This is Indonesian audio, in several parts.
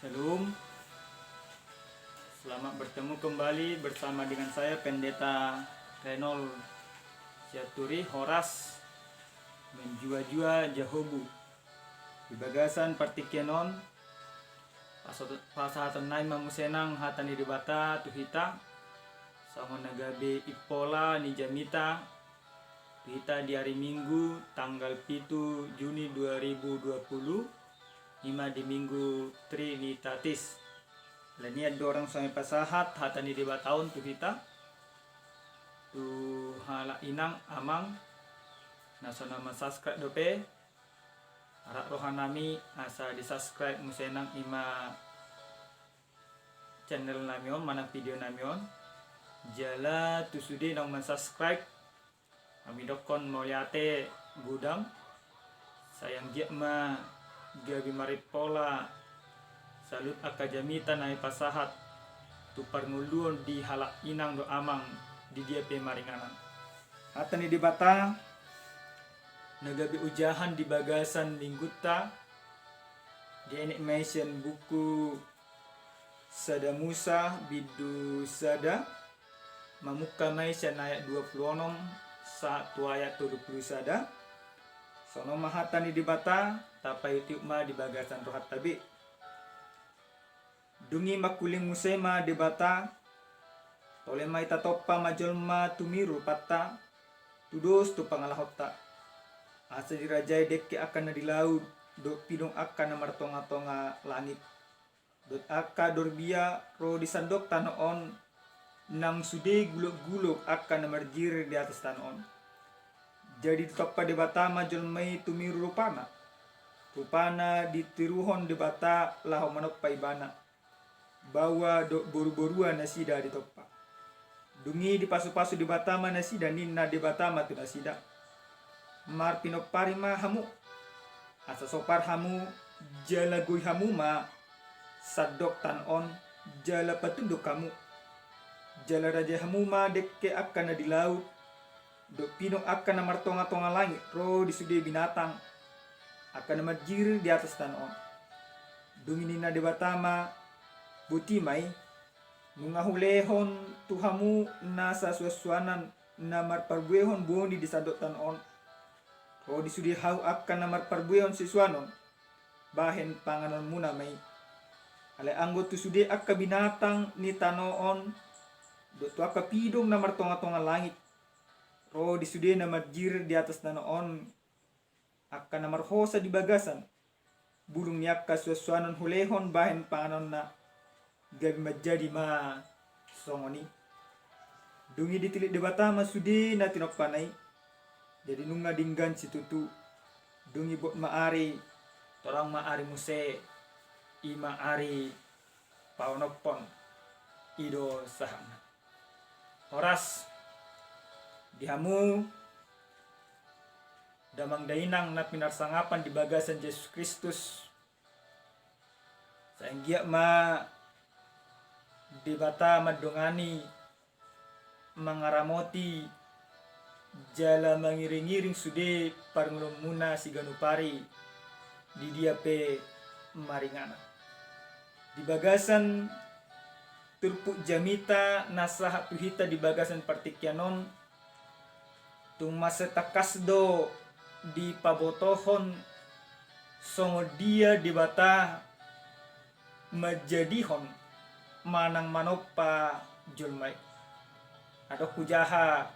Shalom, selamat bertemu kembali bersama dengan saya Pendeta Renol Siaturi Horas menjua-jua Jahobu di bagasan partikenon pasahatan nai mamusenang hatani dibata tuhita sama nagabe ipola ni jamita tuhita di hari Minggu tanggal 7 Juni 2020 lima di Minggu Trinitatis. Laniad dorang sampai pasahat hatani di tahun tu kita tu hala inang amang nasa nama subscribe dope arak rohanami asa di subscribe musenang ima channel namion mana video namion jala tu sudi nang subscribe kami dokon moliate gudang sayang giat ma gabi maripola salut akajamita nai pasahat tu parnguluon di halak inang do amang di dia pe maringanan hatani di bata nagabi ujahan di bagasan mingguta di enek mention buku Sada Musa bidu sada mamuka mention ayat 26 satu ayat 20 sada sono mahatani di bata tapai tiukma di bagasan rohat tabi dungi makuling musema di bata tole mai tatoppa majolma tumiru patta tudos tu pangalahota asa dirajai dekke akan di laut do pidong akan martonga-tonga langit dot aka dorbia ro disandok tanoon nang sude guluk-guluk akan marjir di atas tanoon jadi toppa di bata majolmai tumiru rupana ditiruhon di bata lahu manoppa ibana bawa do boru-borua nasida di toppa dungi di pasu-pasu di bata nasida ninna di bata tu nasida mar pinopari ma hamu asa sopar hamu jala gui hamu ma sadok tanon jala patunduk kamu jala raja hamu ma dekke akan di laut do pinong akan martonga-tonga langit ro di sude binatang akan marjir di atas tanon duminina di batama butimai nungahulehon tuhamu nasa suasuanan namar parbuehon boni di sadok tanon ro di sude hau akan namar parbuehon siswanon bahen panganon muna mai ale anggo tu sude akka binatang ni tanoon do tu akka pidong namar tonga-tonga langit ro di sude na marjir di atas tanoon akan namar hosa di bagasan burung niakka suasuanon hulehon bahen panganon na gabi majadi ma songoni dungi ditilik di batama sude na tinokpanai jadi nunga dinggan situtu dungi bot maari torang maari muse ima ari paunopon ido sahana horas dihamu damang dainang na pinarsangapan di bagasan Yesus Kristus saenggia ma di bata madongani mangaramoti jala mangiring-iring sude parngulung muna si ganupari di dia pe maringana di bagasan turpuk jamita nasahat tuhita di bagasan partikyanon tung masa takasdo di pabotohon songo dia di bata majadihon manang manopa julmai atau kujaha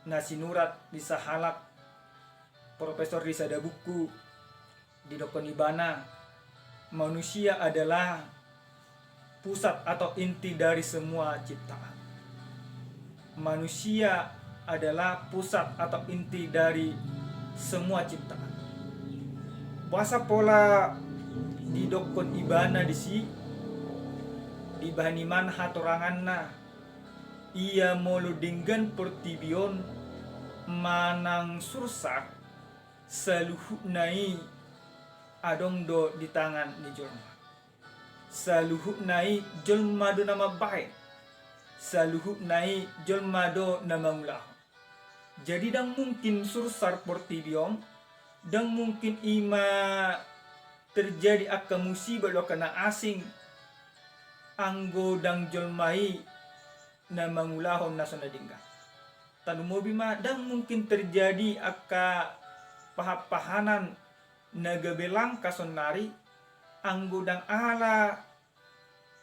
nasinurat di sahalak profesor di sada buku di dokonibana manusia adalah pusat atau inti dari semua ciptaan manusia adalah pusat atau inti dari semua ciptaan. Bahasa pola di dokon ibana di bahaniman hatoranganna ia moludinggan pertibion manang sursak saluhu nai adong do di tangan ni jolma saluhu nai jolma do nama baik saluhu nai jolma do nama mulah. Jadi dang mungkin sursar portibion dang mungkin ima terjadi akan musibah do kena asing anggo dang jolmai na mangulahon na sonadingga. Tanu mobi ma dang mungkin terjadi aka pahapahanan nagabelang kasonari anggo dang ala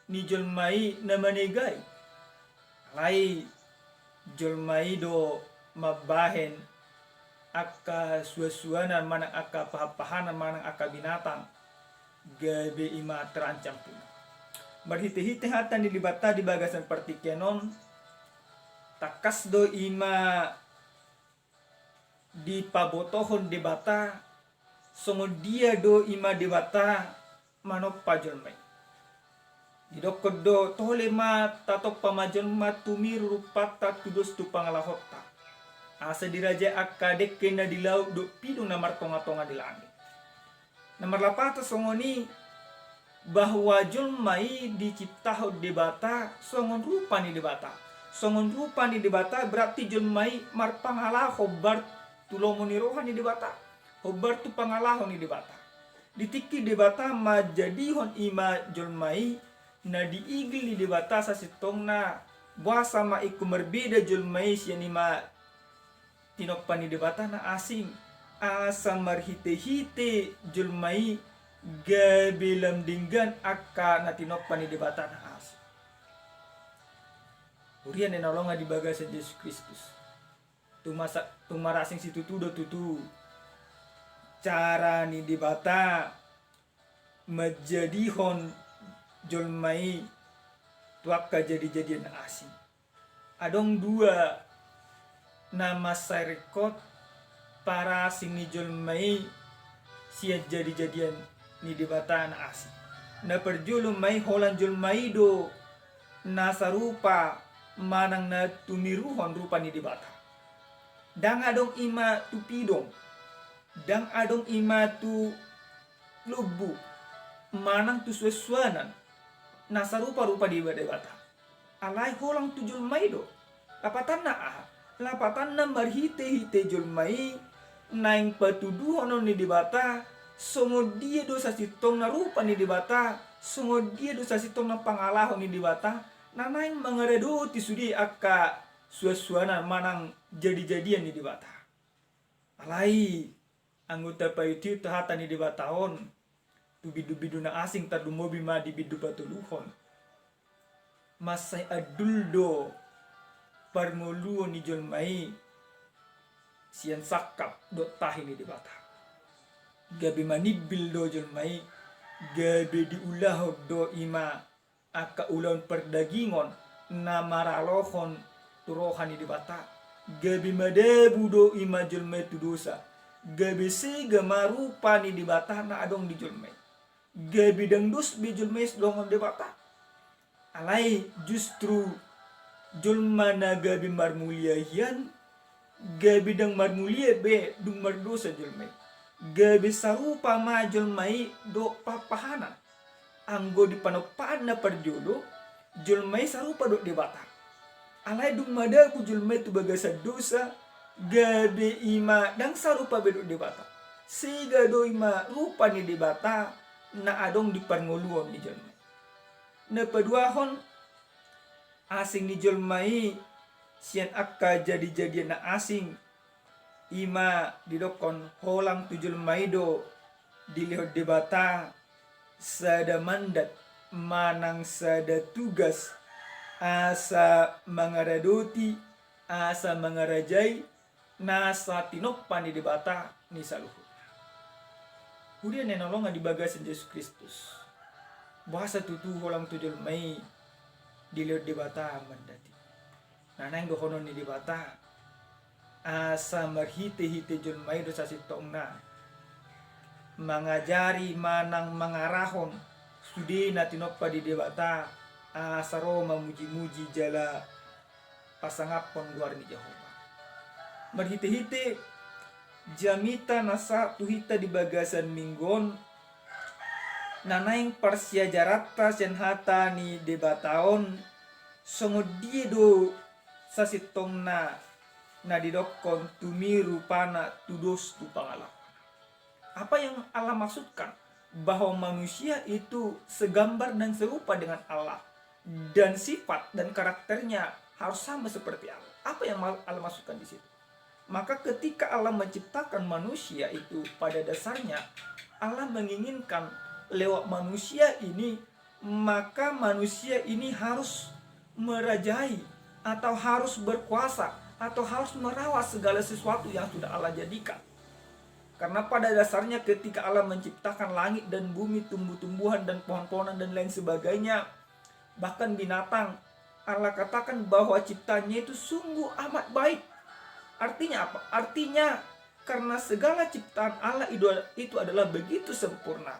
ni jolmai na manegai. Alai jolmai do mabahen aka suasuana manang aka pahapahanan manang aka binatang gabe ima terancam pun. Berhite-hite hata nilibata di bagasan partikenon takas do ima di pabotohon debata songo dia do ima debata manok pajolmai. Didokod do tole ma tatok pamajolma tumiru rupata tudos tu pangalahota. Asa diraja akadek kena di laut do pido namar tonga-tonga di langit. Nomor lapata songoni bahwa jolmai diciptaho debata songon rupa ni debata. Songon rupa ni debata berarti jolmai mar pangalah hobar tulongon ni rohani debata. Hobar tu pangalah ni debata. Ditiki debata majadihon ima jolmai na diigil ni debata sa sitong na buasa ma iku merbeda jolmai siya ni ma tinokpan ni debata na asing asa marhite-hite jolmai gabelam dinggan akka na tinokpan ni debata na asing. Urian na nolonga di bagasan Yesus Kristus. Tumarasing situ tudo tutu cara ni debata majadihon jolmai tuaka jadi-jadian asing. Adong dua nama sarekot para asing ni jolmai siya jadi-jadian ni debata na asing. Na perjolmai holan jolmai do nasarupa manang na tumiruhon rupa ni debata. Dang adong ima tu pidong, dang adong ima tu lubu, manang tu suasuanan nasa rupa-rupa di debata. Alai holang tu jolmai do lapatan na lapatan na marhite-hite jolmai naing patuduhon ni debata songo dia do sa sitong na rupa ni debata songo dia do sa sitong na pangalahon ni debata na naing mangaredo ti sudi akka suasuana manang jadi-jadian ni debata. Alai anggota payuti tahata ni debataon bidu-bidu na asing tadumobi ma di bidu patuluhon masay aduldo parmoluo ni jolmai siyan sakap do tahi ni debata. Gabi manibil do jolmai gabi diulaho do ima aka ulon perdagingon na maralohon turohan ni debata. Gabi madebu do ima jolmai tu dosa. Gabi siga marupa ni debata na adong di jolmai. Gabi dang dus bi jolmai dongon debata. Alai justru jolma na gabi marmulia hian gabi dang marmulia be dung mardosa jolmai. Gabi sarupa ma jolmai do papahanan. Anggo di panopaan na perjolo jolmai sarupa do debata. Alai dung madaku jolmai tu bagasa dosa gabi ima dang sarupa be do debata. Siga do ima rupa ni debata na adong di parngoluon ni jolmai. Na paduahon asing ni jolmai sian akka jadi-jadian na asing ima didokon holang tu jolmai do dilihod debata sada mandat manang sada tugas asa mangaradoti asa mangarajai nasa tinokpan ni debata ni saluhur. Kemudian yang nolongan di bagasan Yesus Kristus. Bahasa tutu holang tu jolmai dilihod debata mandati. Nanang dohonon ni debata asa marhite-hite jolmai do sa sitong na mangajari manang mangarahon studi na tinokpa di debata asaro mamuji-muji jala pasangapon luar ni Jehova. Marhite-hite jamita nasa tuhita di bagasan minggon nanaing parsiajarata sen hata ni debataon songo dia do sa sitong na didokon tumiru pana tudos tu pangalaman. Apa yang Allah maksudkan bahwa manusia itu segambar dan serupa dengan Allah, dan sifat dan karakternya harus sama seperti Allah. Apa yang Allah maksudkan di situ? Maka ketika Allah menciptakan manusia itu, pada dasarnya Allah menginginkan lewat manusia ini, maka manusia ini harus merajai atau harus berkuasa atau harus merawat segala sesuatu yang sudah Allah jadikan. Karena pada dasarnya ketika Allah menciptakan langit dan bumi, tumbuh-tumbuhan dan pohon-pohonan dan lain sebagainya, bahkan binatang, Allah katakan bahwa ciptanya itu sungguh amat baik. Artinya apa? Artinya karena segala ciptaan Allah itu adalah begitu sempurna.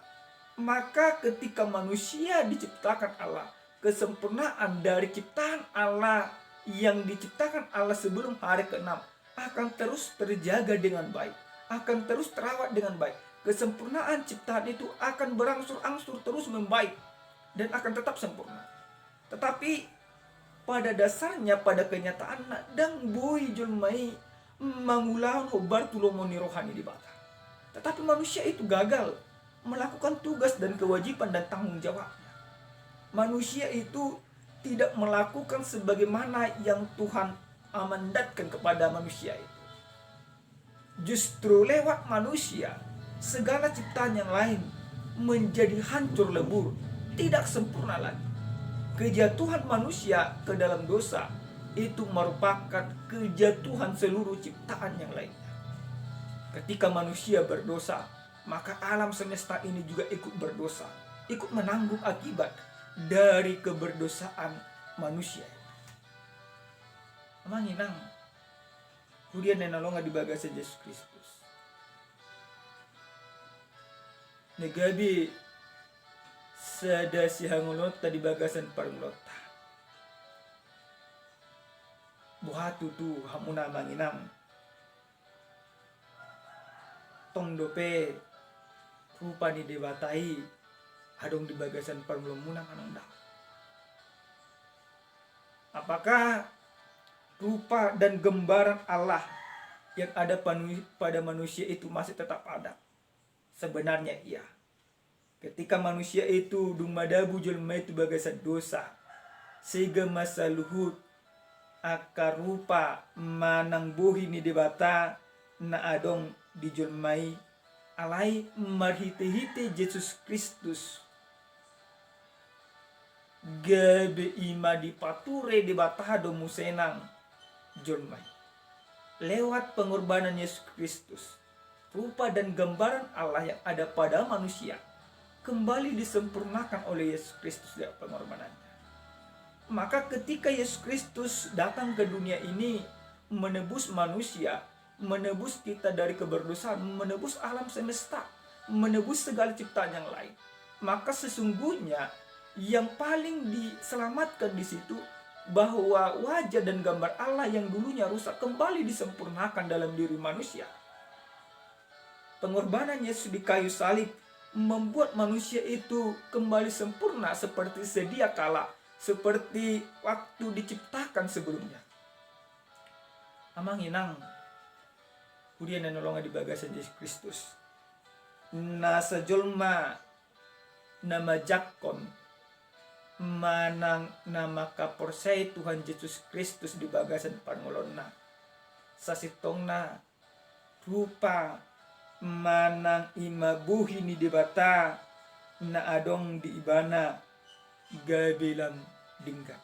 Maka ketika manusia diciptakan Allah, kesempurnaan dari ciptaan Allah yang diciptakan Allah sebelum hari ke-6 akan terus terjaga dengan baik, akan terus terawat dengan baik. Kesempurnaan ciptaan itu akan berangsur-angsur terus membaik dan akan tetap sempurna. Tetapi pada dasarnya, pada kenyataan, dang boy julmai mangulaun hobar tulomoni rohani di bata. Tetapi manusia itu gagal melakukan tugas dan kewajiban dan tanggung jawabnya. Manusia itu tidak melakukan sebagaimana yang Tuhan amandatkan kepada manusia itu. Justru lewat manusia, segala ciptaan yang lain menjadi hancur lebur, tidak sempurna lagi. Kejatuhan manusia ke dalam dosa itu merupakan kejatuhan seluruh ciptaan yang lainnya. Ketika manusia berdosa, maka alam semesta ini juga ikut berdosa, ikut menanggung akibat dari keberdosaan manusia. Amanginang kemudian nenalonga di bagasan Yesus Kristus. Negabi sada sihangulota di bagasan parulota. Buhatu tu hamuna manginang. Tong dope rupa ni dewatai hadong di bagasan parulumunang anong dah. Apakah rupa dan gambaran Allah yang ada pada manusia itu masih tetap ada? Sebenarnya iya. Ketika manusia itu dumadabu julma itu bagasan dosa, sehingga masa luhut akar rupa manang buhi ni debata na adong dijulmai alai marhite-hite Yesus Kristus gabe ima dipature debata do musenang julmai. Lewat pengorbanan Yesus Kristus, rupa dan gambaran Allah yang ada pada manusia kembali disempurnakan oleh Yesus Kristus lewat pengorbanannya. Maka ketika Yesus Kristus datang ke dunia ini menebus manusia, menebus kita dari keberdosaan, menebus alam semesta, menebus segala ciptaan yang lain, maka sesungguhnya yang paling diselamatkan di situ bahwa wajah dan gambar Allah yang dulunya rusak kembali disempurnakan dalam diri manusia. Pengorbanan Yesus di kayu salib membuat manusia itu kembali sempurna seperti sedia kala, seperti waktu diciptakan sebelumnya. Amanginang kemudian nolongan di bagasan Yesus Kristus. Nasa jolma nama jakon manang nama kaporsay Tuhan Yesus Kristus di bagasan pangolonna. Sasitongna rupa manang imabuhi ni debata na adong di ibana gabilam dinggat.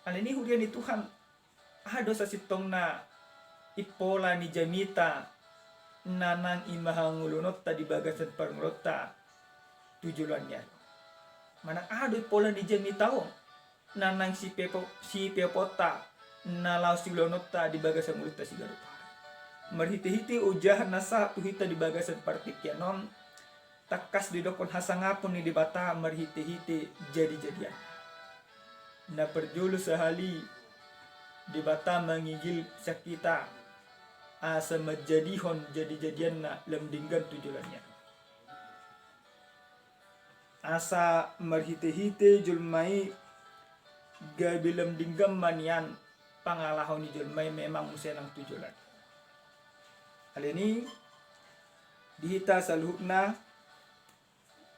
Hal ini hudian di Tuhan ado sasitong na ipola ni jamita nanang imahangulunot ta di bagasan parngulota tujulannya. Mana ado ipola ni jamita nanang si pepota nalau silonot ta di bagasan multa sigarupa. Marhiti-hiti ujahan nasa tuhita di bagasan partikyanon takas di dokon hasangapon ni dibata marhiti-hiti jadi-jadian. Na perjulu sehali dibata mangigil sakita asa majadihon jadi-jadian na lemdinggan tujulannya. Asa marhiti-hiti julmai gabilam dinggam manian pangalahon ni julmai memang musenang tujulan. Hal ini dihita saluhna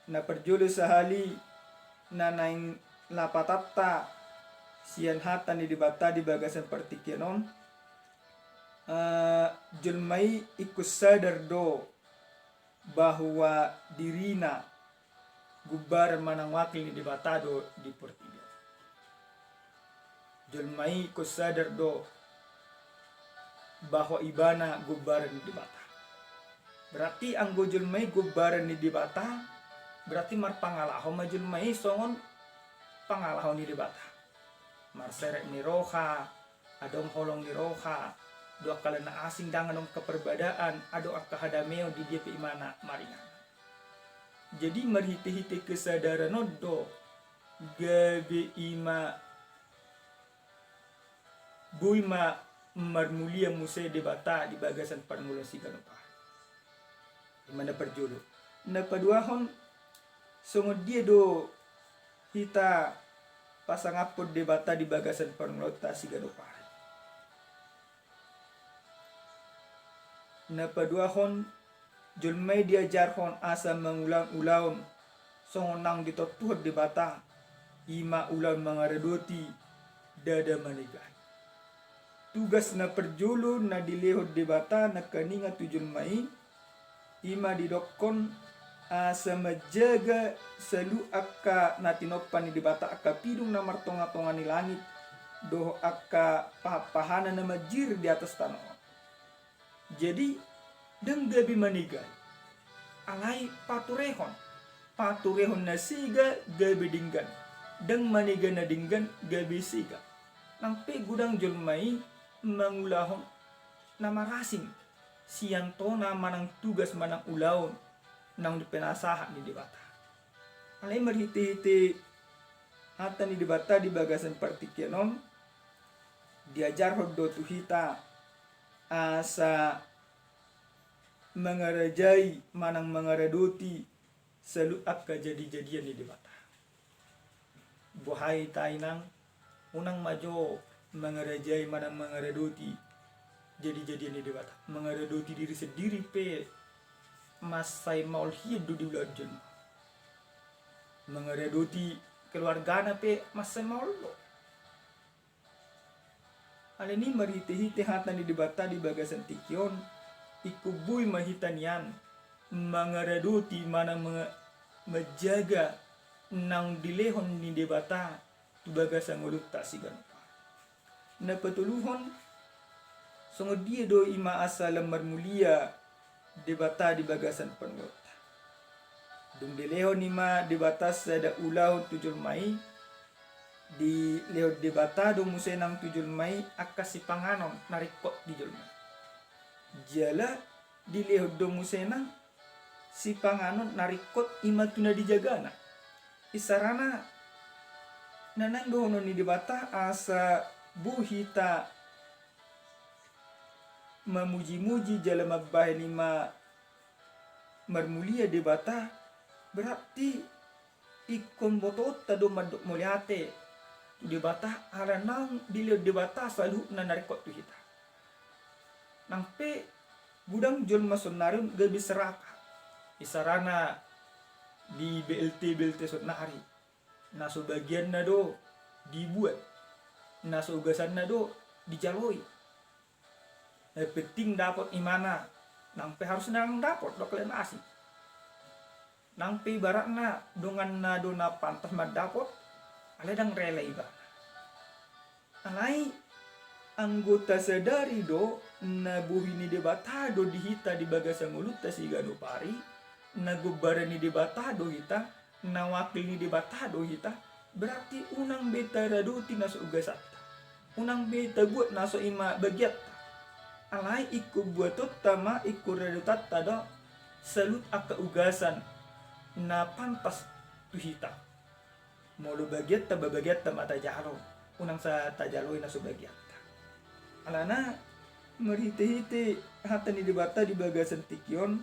na perjolo sahali na naing lapatatta sian hata ni dibata di bagasan partikianon julmai ikut sadar do bahwa dirina gubar manang wakil ni dibata do di portiga. Julmai ikut sadar do bahwa ibana gubar ni dibata. Berarti anggo julmai gubar ni dibata berarti mar pangalaho ma julmai songon pangalaho ni dibata. Mar seret ni roha, adong holong ni roha, do kalena asing dangan dong keperbadaan, ado akka hadameo di dia pe imana maringan. Jadi marhite-hite kesadaran do gabe ima buima marmulia muse debata di bagasan parmula siganopa. Imana perjolo. Na paduahon songo dia do hita pasang apod debata di bagasan parmula siganopa. Na paduahon julmai diajarhon asa mengulang-ulang songonang ditotuhod debata ima ulang mangaredoti dada manigan. Tugas na perjolo na dilehod debata na kaninga tu julmai ima didokon asa majaga salu akka natinopan ni debata akka pidung na martonga-tonga ni langit doh akka pahana na majir di atas tanah. Jadi deng gabi manigai alai paturehon na siga gabi dinggan deng maniga na dinggan gabi siga nampe gudang julmai mangulahon na marasing sianto na manang tugas manang ulaon nang dipenasahan di debata alai marhite-hite hata ni debata di bagasan partikianon diajar hoddo tuhita asa mengarajai manang mengaradoti selu akka jadi-jadian di debata. Buhai tainang unang majo mengarajai manang mengaradoti jadi-jadian di debata. Mengaradoti diri sendiri pe masai maul hidup di bulan jen. Mengaradoti keluargana pe masai maul lo. Hal ini marhite-hite hatan di debata di bagasan tikion ikubui mahitanian mangaradoti mana menjaga nang dilehon ni debata tu bagasan ngulut tak sigan. Na petuluhon songo dia do ima asa lemar mulia debata di bagasan pengot. Dung dilehon ima debata sada ulau tujul mai di leo debata do musenang tujul mai akasi panganon narikot di julmai. Jala di leo do musenang si panganon narikot imatuna dijagana. Isarana nanang do ni debata asa buhita memuji-muji jala mabbahe lima marmulia debata berarti ikon botot tado madok moliate debata alanang dilio debata selalu na narikot tu hita nampe gudang jol masonarum gabi seraka isarana di BLT sotnari naso bagian na do dibuat naso ugasan na do dijaloi penting dapat imana nampe harus nang dapat do kalian asik nampe barakna dongan na do na pantas madapot aledang rela iba alai anggota sadari do na buhi ni debata do dihita di bagasan mulut ta sigano pari na gubara ni debata do hita na wakil ni debata do hita berarti unang beta raduti naso ugasata unang beta buat naso ima bagiat alai iku buatot tama iku radutat do salut akka ugasan na pantas tu hita molo bagiat ta babagiat ta mata jalo unang sa tajaloy na subagiat alana merhite-hite hata ni debata di bagasan tikion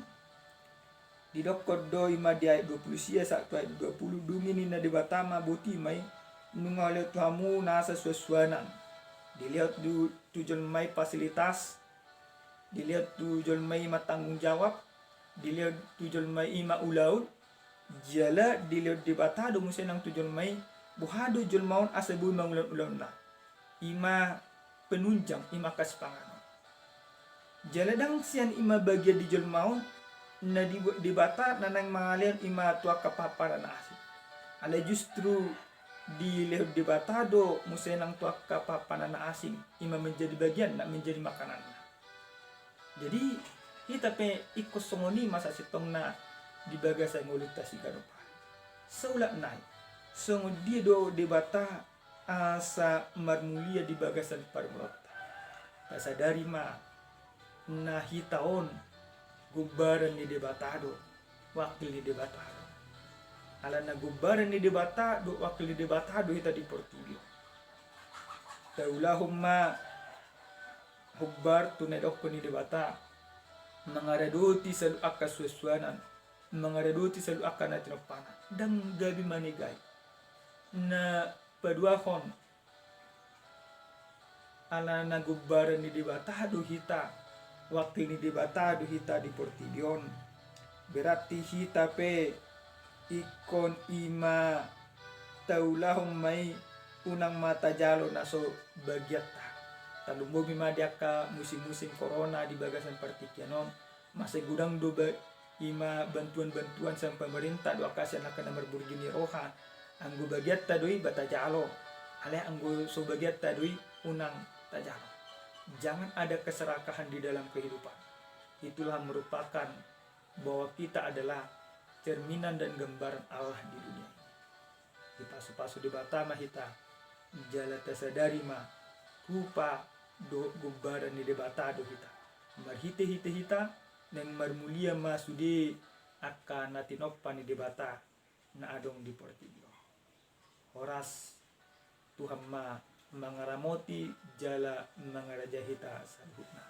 di dokod do ima di ayat 20 sia saktu ayat 20 dumi ni na debata ma boti mai nungale tamu nasa suasana dilihat du tujuan mai fasilitas dilihat tujuan mai ma tanggung jawab dilihat tujuan mai ima ulaud jala dilihat debatado musenang tujuan mai buhado jul maun asabu mangulan-ulan na ima penunjang ima kaspanganon jala dang sian ima bagia di jul maun na dibata nanang mangalian ima tua kapapara na asik ala justru di lehut debatado musenang tua kapapana na asing ima menjadi bagian nak menjadi makanan. Jadi kita pe ikut songoni masa sitong na di bagasa ngulut tasi garupa saulat nai songo dia do debata asa marmulia di bagasan parmurata pasadari ma na hitaon gubaran ni debatado wakil ni debatado ala na gubaran ni debatado wakil ni debatado hita di Portugal daulahumma hubbar tunedok ni debata mangaradoti salu akas susuanan mangaradoti salu akan natinopana dan gabi manigay na paduahon ala nagubaran ni debatado hita wakil ni debatado hita di Portigion berarti hita pe ikon ima taulahong may unang mata jalo na so bagyata talumbo mimadiaka musim-musim corona di bagasan partikianon masih gudang do ima bantuan-bantuan sa pemerintah do akasan akan nomor burjuni roha anggo bagiat tadui batajalo ale anggo so bagiat tadui unang tajalo. Jangan ada keserakahan di dalam kehidupan. Itulah merupakan bahwa kita adalah cerminan dan gambaran Allah di dunia ini. Di pasu-pasu di batama hita jala tasadari ma rupa do gubaran ni debata do hita marhite hita neng marmulia ma sudi akan natinoppa ni debata na adong di Portugal horas Tuhan ma mangaramoti jala mangarajahita sabutna